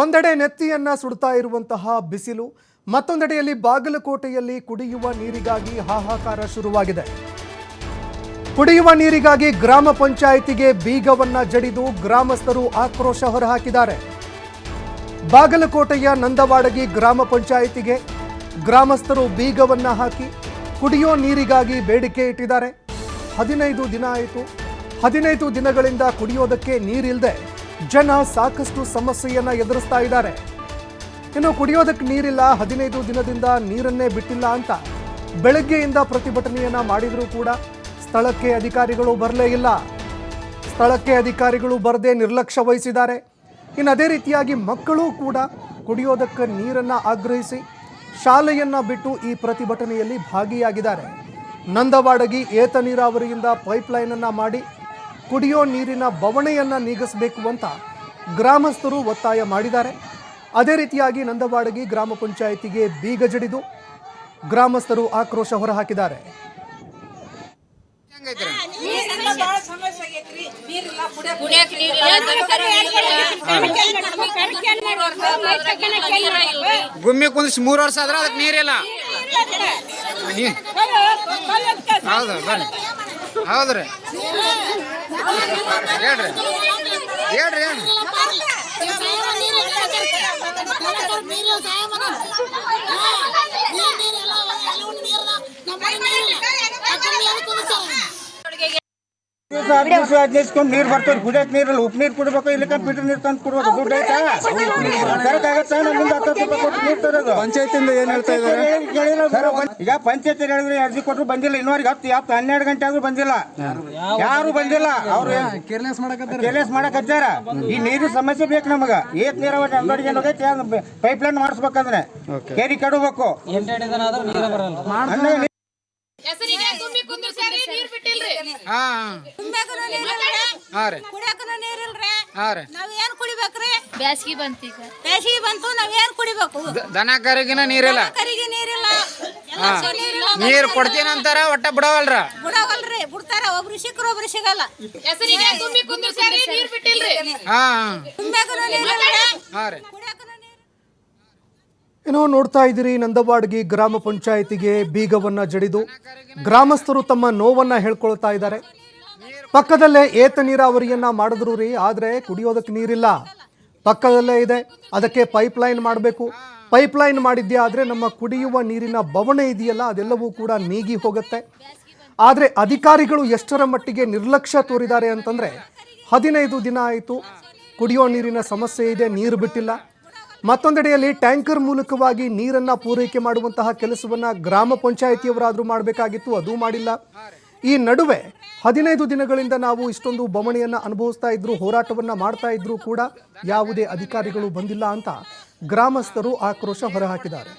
ಒಂದೆಡೆ ನೆತ್ತಿಯನ್ನ ಸುಡ್ತಾ ಇರುವಂತಹ ಬಿಸಿಲು, ಮತ್ತೊಂದೆಡೆಯಲ್ಲಿ ಬಾಗಲಕೋಟೆಯಲ್ಲಿ ಕುಡಿಯುವ ನೀರಿಗಾಗಿ ಹಾಹಾಕಾರ ಶುರುವಾಗಿದೆ. ಕುಡಿಯುವ ನೀರಿಗಾಗಿ ಗ್ರಾಮ ಪಂಚಾಯಿತಿಗೆ ಬೀಗವನ್ನ ಜಡಿದು ಗ್ರಾಮಸ್ಥರು ಆಕ್ರೋಶ ಹೊರಹಾಕಿದ್ದಾರೆ. ಬಾಗಲಕೋಟೆಯ ನಂದವಾಡಗಿ ಗ್ರಾಮ ಪಂಚಾಯಿತಿಗೆ ಗ್ರಾಮಸ್ಥರು ಬೀಗವನ್ನ ಹಾಕಿ ಕುಡಿಯೋ ನೀರಿಗಾಗಿ ಬೇಡಿಕೆ ಇಟ್ಟಿದ್ದಾರೆ. 15 ದಿನ ಆಯಿತು. 15 ದಿನಗಳಿಂದ ಕುಡಿಯೋದಕ್ಕೆ ನೀರಿಲ್ಲದೆ ಜನ ಸಾಕಷ್ಟು ಸಮಸ್ಯೆಯನ್ನ ಎದುರಿಸ್ತಾ ಇದ್ದಾರೆ. ಇನ್ನು ಕುಡಿಯೋದಕ್ಕೆ ನೀರಿಲ್ಲ, 15 ದಿನದಿಂದ ನೀರನ್ನೇ ಬಿಟ್ಟಿಲ್ಲ ಅಂತ ಬೆಳಗ್ಗೆಯಿಂದ ಪ್ರತಿಭಟನೆಯನ್ನ ಮಾಡಿದರೂ ಕೂಡ ಸ್ಥಳಕ್ಕೆ ಅಧಿಕಾರಿಗಳು ಬರಲೇ ಇಲ್ಲ. ಸ್ಥಳಕ್ಕೆ ಅಧಿಕಾರಿಗಳು ಬರದೆ ನಿರ್ಲಕ್ಷ್ಯ ವಹಿಸಿದ್ದಾರೆ. ಇನ್ನು ಅದೇ ರೀತಿಯಾಗಿ ಮಕ್ಕಳು ಕೂಡ ಕುಡಿಯೋದಕ್ಕೆ ನೀರನ್ನು ಆಗ್ರಹಿಸಿ ಶಾಲೆಯನ್ನ ಬಿಟ್ಟು ಈ ಪ್ರತಿಭಟನೆಯಲ್ಲಿ ಭಾಗಿಯಾಗಿದ್ದಾರೆ. ನಂದವಾಡಗಿ ಏತ ನೀರಾವರಿಯಿಂದ ಪೈಪ್ಲೈನನ್ನು ಮಾಡಿ ಕುಡಿಯೋ ನೀರಿನ ಬವಣೆಯನ್ನು ನೀಗಿಸಬೇಕು ಅಂತ ಗ್ರಾಮಸ್ಥರು ಒತ್ತಾಯ ಮಾಡಿದ್ದಾರೆ. ಅದೇ ರೀತಿಯಾಗಿ ನಂದವಾಡಗಿ ಗ್ರಾಮ ಪಂಚಾಯಿತಿಗೆ ಬೀಗ ಜಡಿದು ಗ್ರಾಮಸ್ಥರು ಆಕ್ರೋಶ ಹೊರಹಾಕಿದ್ದಾರೆ. ಗುಮ್ಮಿ ಕುಂದಿಸಿ 3 ವರ್ಷ ಆದ್ರೆ ಅದಕ್ಕೆ ನೀರಿಲ್ಲ. ಹೌದು ಬರ್ರಿ, ಹೌದ್ರಿ, ಹೇಳ್ರಿ ಹೇಳ್ರಿ ಹೇಳ್ರಿ. ನೀರು ಬರ್ತದೆ, ಕುಡಿಯಕ್ ನೀರಲ್ಲ, ಉಪ್ಪು ನೀರು ಕುಡಿಬೇಕು, ಇಲ್ಲಿಕ ಫಿಲ್ಟರ್ ನೀರು ತಂದು ಕೊಡ್ಬೇಕು. ದುಡ್ಡು ಆಯ್ತಾ ಕರೆಕ್ಟ್ ಆಗತ್ತೆ. ನಮ್ಮಿಂದ 10 ರೂಪಾಯಿ ಕೊಟ್ಟು ನೀರು ತರೋದು. ಪಂಚಾಯತಿಂದ ಏನ್ ಹೇಳ್ತಾ ಇದ್ದಾರೆ? ಈಗ ಪಂಚಾಯತಿ ಹೇಳಿದ್ರೆ ಅರ್ಜಿ ಕೊಟ್ಟರು ಬಂದಿಲ್ಲ. ಇನ್ನೂರಿಗೆ 12 ಗಂಟೆ ಆದ್ರೂ ಬಂದಿಲ್ಲ, ಯಾರು ಬಂದಿಲ್ಲ. ಅವ್ರು ಕೇರ್ಲೆಸ್ ಮಾಡಕತ್ತಾರ. ಈ ನೀರು ಸಮಸ್ಯೆ ಬೇಕು ನಮಗ. ಏತ್ ನೀರಾವರಿ ಅಂಗಡಿಗೆ ಹೋಗೈತಿ, ಪೈಪ್ ಲೈನ್ ಮಾಡಿಸ್ಬೇಕಂದ್ರೆ ಕೇರಿ ಕಡಬೇಕು. ಬ್ಯಾಸಗಿ ಬಂತು, ನಾವೇನ್ ಕುಡಿಬೇಕು? ದನ ಕರಿಗಿನ ನೀರಿಲ್ಲ, ನೀರ್ ಕೊಡ್ತೀನಿ ಅಂತಾರ, ಒಟ್ಟ ಬಿಡವಲ್ರ. ಬಿಡ್ತಾರ, ಒಬ್ರು ಸಿಕ್ಕರು ಒಬ್ರು ಸಿಗಲ್ಲ. ಏನೋ ನೋಡ್ತಾ ಇದ್ದೀರಿ, ನಂದವಾಡಗಿ ಗ್ರಾಮ ಪಂಚಾಯಿತಿಗೆ ಬೀಗವನ್ನ ಜಡಿದು ಗ್ರಾಮಸ್ಥರು ತಮ್ಮ ನೋವನ್ನ ಹೇಳ್ಕೊಳ್ತಾ ಇದ್ದಾರೆ. ಪಕ್ಕದಲ್ಲೇ ಏತ ನೀರಾವರಿಯನ್ನ ಮಾಡಿದ್ರು ರೀ, ಆದ್ರೆ ಕುಡಿಯೋದಕ್ಕೆ ನೀರಿಲ್ಲ. ಪಕ್ಕದಲ್ಲೇ ಇದೆ, ಅದಕ್ಕೆ ಪೈಪ್ ಲೈನ್ ಮಾಡಬೇಕು. ಪೈಪ್ ಲೈನ್ ಮಾಡಿದ್ದೆ ಆದರೆ ನಮ್ಮ ಕುಡಿಯುವ ನೀರಿನ ಬವಣೆ ಇದೆಯಲ್ಲ, ಅದೆಲ್ಲವೂ ಕೂಡ ನೀಗಿ ಹೋಗುತ್ತೆ. ಆದರೆ ಅಧಿಕಾರಿಗಳು ಎಷ್ಟರ ಮಟ್ಟಿಗೆ ನಿರ್ಲಕ್ಷ್ಯ ತೋರಿದ್ದಾರೆ ಅಂತಂದರೆ, 15 ದಿನ ಆಯಿತು, ಕುಡಿಯೋ ನೀರಿನ ಸಮಸ್ಯೆ ಇದೆ, ನೀರು ಬಿಟ್ಟಿಲ್ಲ. ಮತ್ತೊಂದೆಡೆಯಲ್ಲಿ ಟ್ಯಾಂಕರ್ ಮೂಲಕವಾಗಿ ನೀರನ್ನು ಪೂರೈಕೆ ಮಾಡುವಂತಹ ಕೆಲಸವನ್ನು ಗ್ರಾಮ ಪಂಚಾಯಿತಿಯವರಾದರೂ ಮಾಡಬೇಕಾಗಿತ್ತು, ಅದೂ ಮಾಡಿಲ್ಲ. ಈ ನಡುವೆ 15 ದಿನಗಳಿಂದ ನಾವು ಇಷ್ಟೊಂದು ಬವಣೆಯನ್ನು ಅನುಭವಿಸ್ತಾ ಇದ್ರು, ಹೋರಾಟವನ್ನು ಮಾಡ್ತಾ ಇದ್ರು ಕೂಡ ಯಾವುದೇ ಅಧಿಕಾರಿಗಳು ಬಂದಿಲ್ಲ ಅಂತ ಗ್ರಾಮಸ್ಥರು ಆಕ್ರೋಶ ಹೊರಹಾಕಿದ್ದಾರೆ.